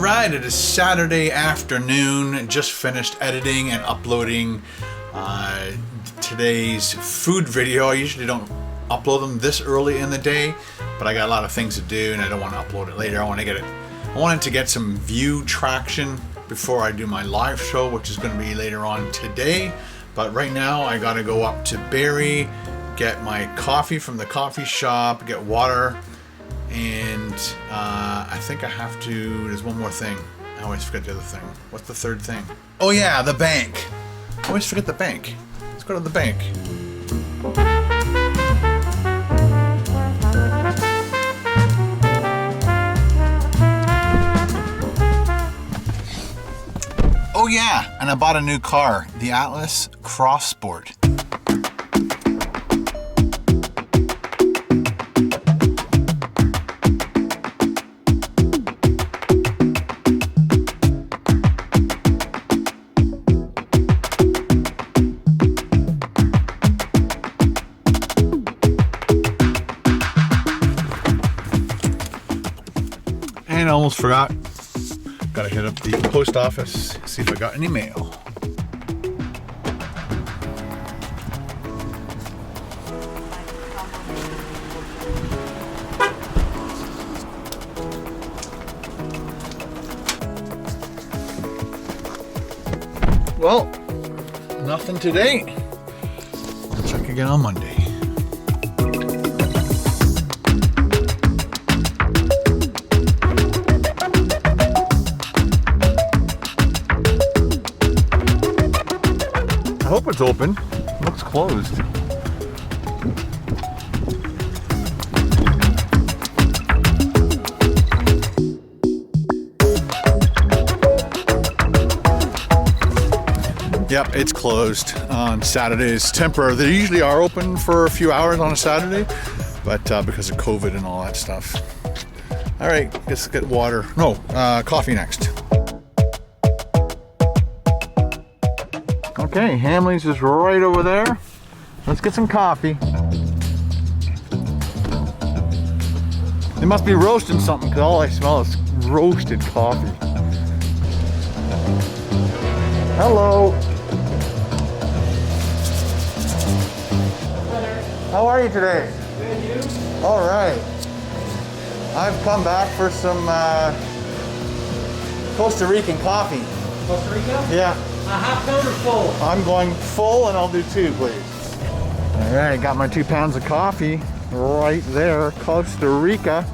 Alright, it is Saturday afternoon. Just finished editing and uploading today's food video. I usually don't upload them this early in the day, but I got a lot of things to do and I don't want to upload it later. I wanted to get some view traction before I do my live show, which is going to be later on today. But right now I got to go up to Barrie, get my coffee from the coffee shop, get water, and I think I have to, there's one more thing. I always forget the other thing. What's the third thing? Oh yeah, the bank. I always forget the bank. Let's go to the bank. Oh yeah, and I bought a new car, the Atlas Cross Sport. And I almost forgot. Gotta hit up the post office, see if I got any mail. Well, nothing today. I'll check again on Monday. I hope it's open. It looks closed. Yep, it's closed on Saturdays. Temporary. They usually are open for a few hours on a Saturday, but because of COVID and all that stuff. All right, let's get water. No, coffee next. Okay, Hamleys is right over there. Let's get some coffee. They must be roasting something because all I smell is roasted coffee. Hello. How are you today? Good, you? All right. I've come back for some Costa Rican coffee. Costa Rica? Yeah. A half pound or full? I'm going full and I'll do 2, please. All right, got my 2 pounds of coffee right there, Costa Rica.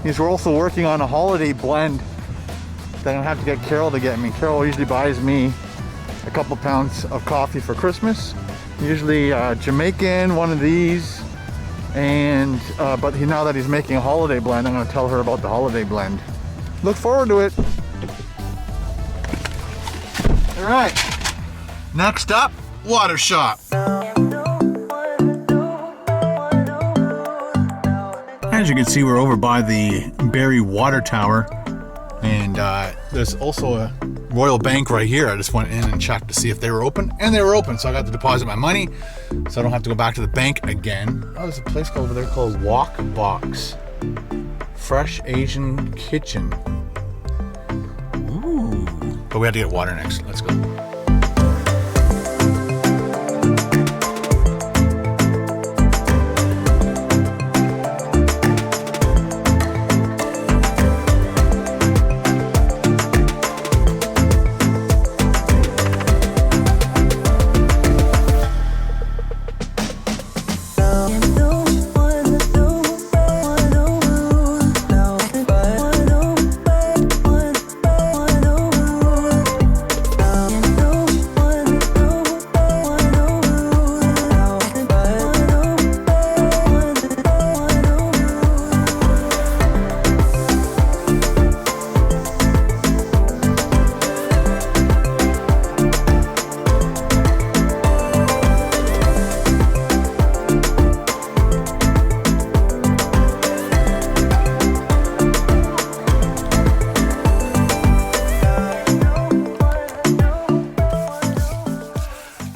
We're also working on a holiday blend that I'm gonna have to get Carol to get me. Carol usually buys me a couple pounds of coffee for Christmas. Usually Jamaican, one of these. And, but now that he's making a holiday blend, I'm gonna tell her about the holiday blend. Look forward to it. All right, next up, water shop. As you can see, we're over by the Barrie water tower, and there's also a Royal Bank right here. I just went in and checked to see if they were open, and they were open, so I got to deposit my money, so I don't have to go back to the bank again. Oh, there's a place over there called Walk Box. Fresh Asian Kitchen. But we have to get water next. Let's go.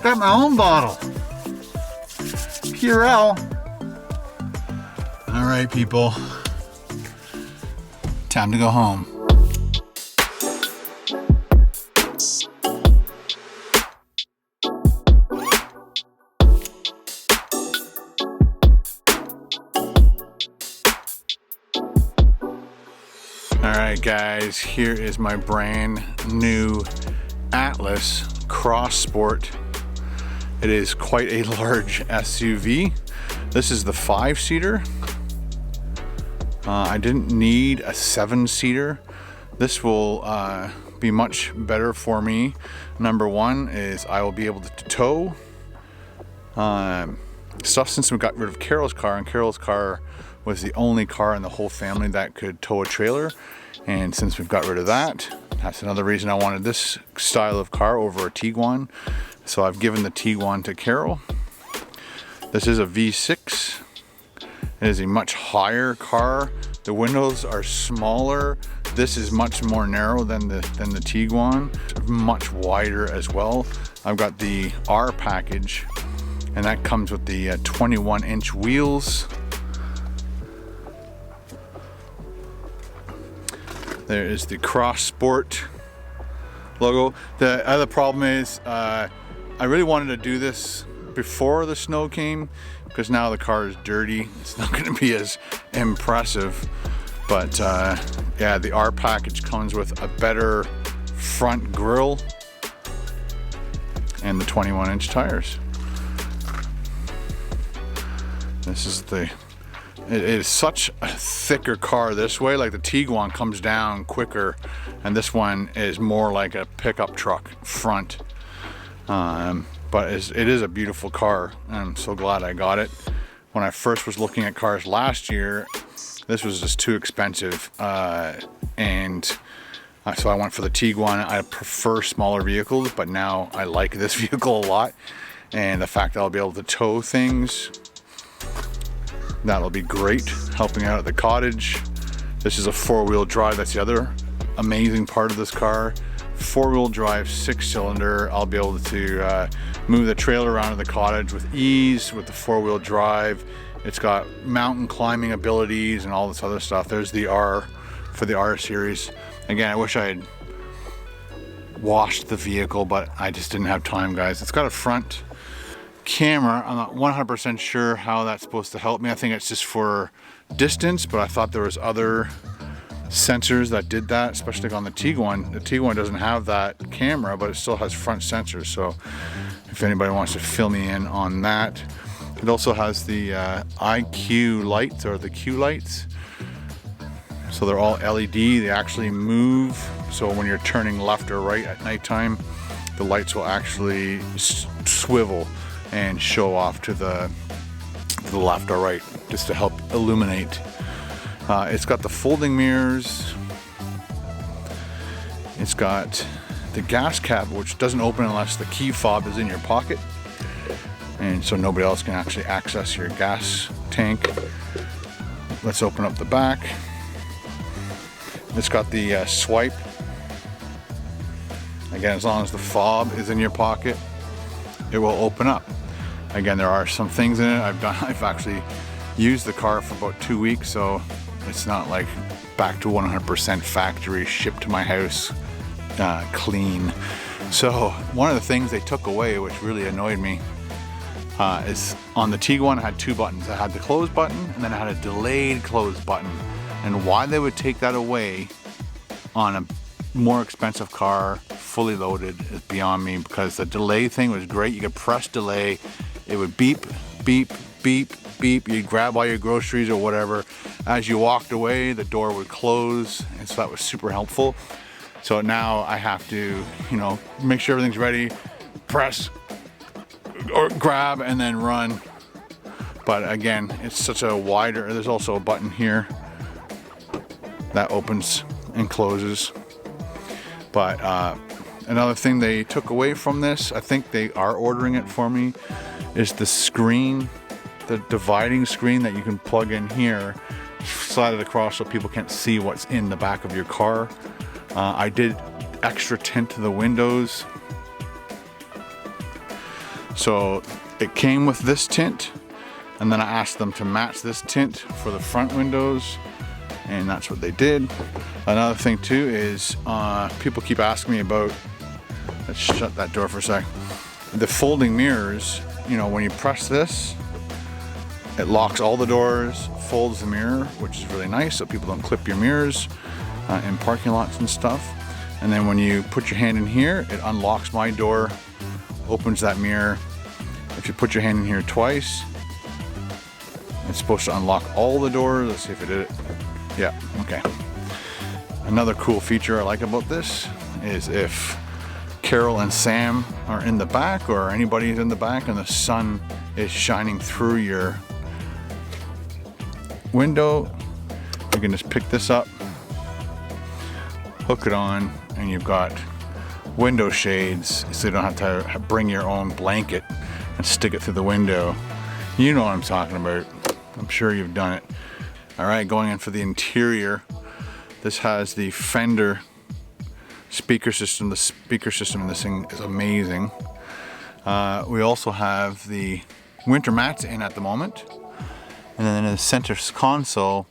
Got my own bottle. Purell. All right, people. Time to go home. Alright guys, here is my brand new Atlas Cross Sport. It is quite a large SUV. This is the 5-seater. I didn't need a 7-seater. This will be much better for me. Number one is I will be able to tow stuff, since we got rid of Carol's car, and Carol's car was the only car in the whole family that could tow a trailer. And since we've got rid of that, that's another reason I wanted this style of car over a Tiguan. So I've given the Tiguan to Carol. This is a V6. It is a much higher car. The windows are smaller. This is much more narrow than the Tiguan. Much wider as well. I've got the R package, and that comes with the 21-inch wheels. There is the Cross Sport logo. The other problem is I really wanted to do this before the snow came, because now the car is dirty. It's not going to be as impressive. But yeah, the R package comes with a better front grille and the 21-inch tires. This is it is such a thicker car this way. Like the Tiguan comes down quicker, and this one is more like a pickup truck front. But it is a beautiful car, and I'm so glad I got it. When I first was looking at cars last year, this was just too expensive, and so I went for the Tiguan. I prefer smaller vehicles, but now I like this vehicle a lot, and the fact that I'll be able to tow things, that'll be great, helping out at the cottage. This is a 4-wheel drive. That's the other amazing part of this car. 4-wheel drive, 6-cylinder. I'll be able to move the trailer around to the cottage with ease with the 4-wheel drive. It's got mountain climbing abilities and all this other stuff. There's the R for the R series. Again, I wish I had washed the vehicle, but I just didn't have time, guys. It's got a front camera. I'm not 100% sure how that's supposed to help me. I think it's just for distance, but I thought there was other sensors that did that, especially on the Tiguan. The Tiguan doesn't have that camera, but it still has front sensors. So if anybody wants to fill me in on that. It also has the IQ lights, or the Q lights. So they're all LED. They actually move. So when you're turning left or right at nighttime, the lights will actually swivel and show off to the left or right, just to help illuminate. It's got the folding mirrors. It's got the gas cap, which doesn't open unless the key fob is in your pocket, and so nobody else can actually access your gas tank. Let's open up the back. It's got the swipe. Again, as long as the fob is in your pocket, it will open up. Again, there are some things in it. I've actually used the car for about 2 weeks, so it's not like back to 100% factory, shipped to my house clean. So one of the things they took away, which really annoyed me, is on the Tiguan I had 2 buttons. I had the close button, and then I had a delayed close button. And why they would take that away on a more expensive car, fully loaded, is beyond me, because the delay thing was great. You could press delay, it would beep, beep, beep, beep. You'd grab all your groceries or whatever. As you walked away, the door would close, and so that was super helpful. So now I have to, make sure everything's ready, press or grab, and then run. But again, it's such a wider, there's also a button here that opens and closes. But another thing they took away from this, I think they are ordering it for me, is the screen, the dividing screen that you can plug in here, slide it across so people can't see what's in the back of your car. I did extra tint to the windows. So it came with this tint, and then I asked them to match this tint for the front windows, and that's what they did. Another thing too is people keep asking me about, let's shut that door for a sec, the folding mirrors. When you press this, it locks all the doors, folds the mirror, which is really nice so people don't clip your mirrors. in parking lots and stuff. And then when you put your hand in here, it unlocks my door, opens that mirror. If you put your hand in here twice, it's supposed to unlock all the doors. Let's see if it did it. Yeah, okay. Another cool feature I like about this is if Carol and Sam are in the back, or anybody's in the back, and the sun is shining through your window, you can just pick this up, hook it on, and you've got window shades, so you don't have to bring your own blanket and stick it through the window. You know what I'm talking about. I'm sure you've done it. All right, going in for the interior. This has the Fender speaker system. The speaker system in this thing is amazing. We also have the winter mats in at the moment. And then in the center console,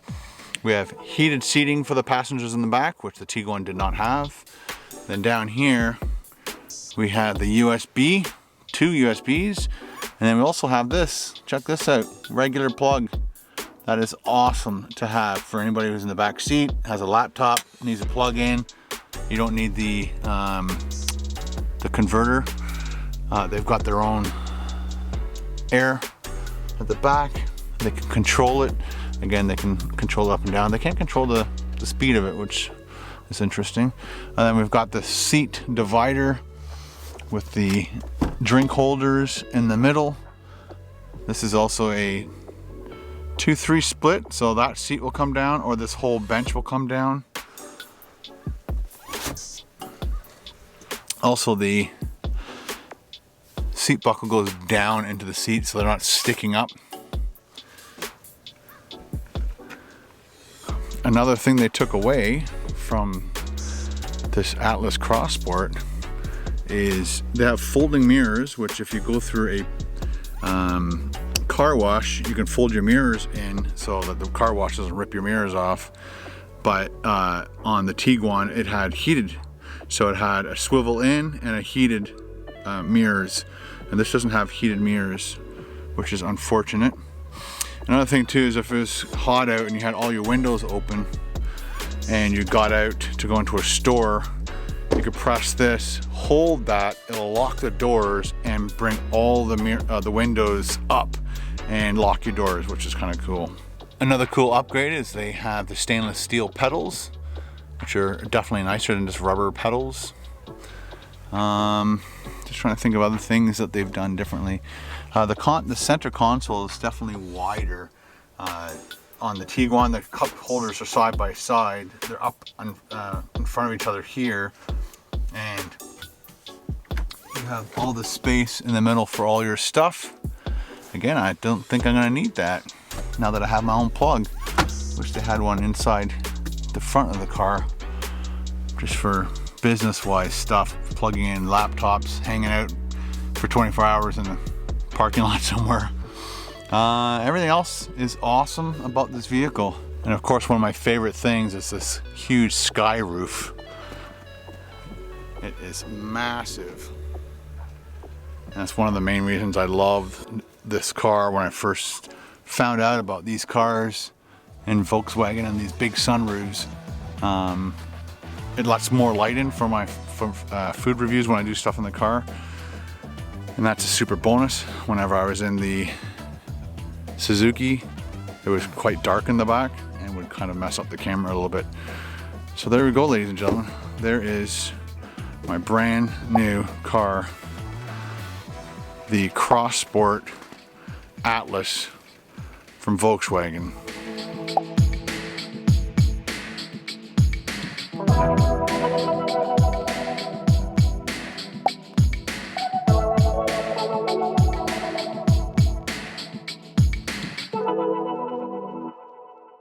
we have heated seating for the passengers in the back, which the Tiguan did not have. Then down here, we have the USB, 2 USBs. And then we also have this, check this out, regular plug. That is awesome to have for anybody who's in the back seat, has a laptop, needs a plug in. You don't need the converter. They've got their own air at the back. They can control it. Again, they can control it up and down. They can't control the speed of it, which is interesting. And then we've got the seat divider with the drink holders in the middle. This is also a 2-3 split, so that seat will come down, or this whole bench will come down. Also, the seat buckle goes down into the seat, so they're not sticking up. Another thing they took away from this Atlas Cross Sport is they have folding mirrors, which if you go through a car wash, you can fold your mirrors in so that the car wash doesn't rip your mirrors off. But on the Tiguan, it had heated, so it had a swivel in and a heated mirrors, and this doesn't have heated mirrors, which is unfortunate. Another thing too is if it was hot out and you had all your windows open and you got out to go into a store, you could press this, hold that, it'll lock the doors and bring all the windows up and lock your doors, which is kind of cool. Another cool upgrade is they have the stainless steel pedals, which are definitely nicer than just rubber pedals. Just trying to think of other things that they've done differently. The center console is definitely wider. On the Tiguan, the cup holders are side by side. They're up in front of each other here, and you have all the space in the middle for all your stuff. Again, I don't think I'm gonna need that now that I have my own plug. Wish they had one inside the front of the car, just for business-wise stuff, plugging in laptops, hanging out for 24 hours in the parking lot somewhere. Everything else is awesome about this vehicle. And of course, one of my favorite things is this huge sky roof. It is massive. And that's one of the main reasons I loved this car when I first found out about these cars and Volkswagen and these big sunroofs. It lets more light in for my food reviews when I do stuff in the car. And that's a super bonus. Whenever I was in the Suzuki, it was quite dark in the back and would kind of mess up the camera a little bit. So there we go, ladies and gentlemen. There is my brand new car, the Cross Sport Atlas from Volkswagen.